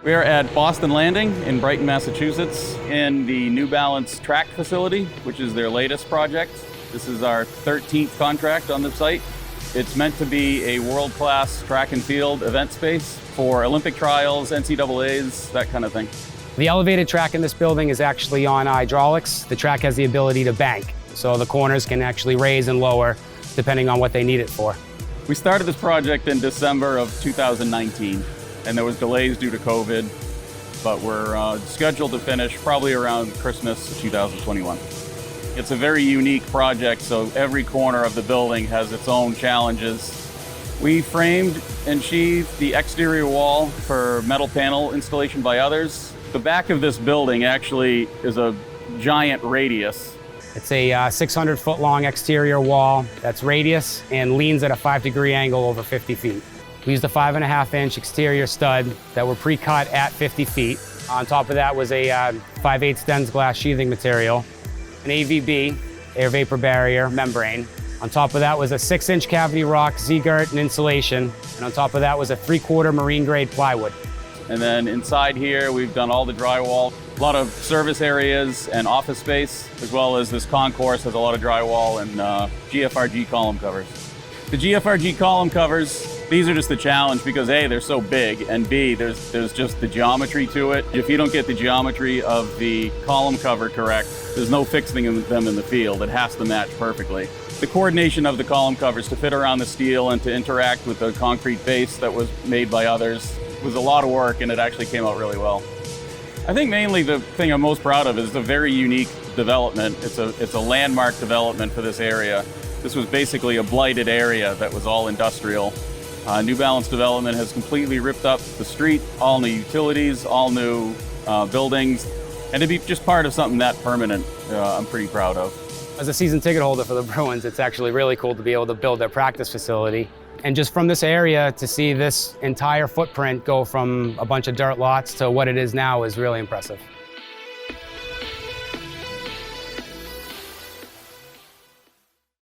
We're at Boston Landing in Brighton, Massachusetts, in the New Balance track facility, which is their latest project. This is our 13th contract on the site. It's meant to be a world-class track and field event space for Olympic trials, NCAAs, that kind of thing. The elevated track in this building is actually on hydraulics. The track has the ability to bank, so the corners can actually raise and lower depending on what they need it for. We started this project in December of 2019. And there was delays due to COVID, but we're scheduled to finish probably around Christmas of 2021. It's a very unique project, so every corner of the building has its own challenges. We framed and sheathed the exterior wall for metal panel installation by others. The back of this building actually is a giant radius. It's a 600-foot long exterior wall that's radius and leans at a 5-degree angle over 50 feet. We used a 5.5-inch exterior stud that were pre-cut at 50 feet. On top of that was a 5/8 Stens glass sheathing material, an AVB, air vapor barrier membrane. On top of that was a 6-inch cavity rock Z-girt and insulation. And on top of that was a 3/4 marine grade plywood. And then inside here, we've done all the drywall, a lot of service areas and office space, as well as this concourse has a lot of drywall and GFRG column covers. The GFRG column covers, these are just the challenge because A, they're so big, and B, there's just the geometry to it. If you don't get the geometry of the column cover correct, there's no fixing them in the field. It has to match perfectly. The coordination of the column covers to fit around the steel and to interact with the concrete base that was made by others was a lot of work, and it actually came out really well. I think mainly the thing I'm most proud of is a very unique development. It's a landmark development for this area. This was basically a blighted area that was all industrial. New Balance development has completely ripped up the street, all new utilities, all new buildings, and to be just part of something that permanent, I'm pretty proud of. As a season ticket holder for the Bruins, it's actually really cool to be able to build their practice facility. And just from this area to see this entire footprint go from a bunch of dirt lots to what it is now is really impressive.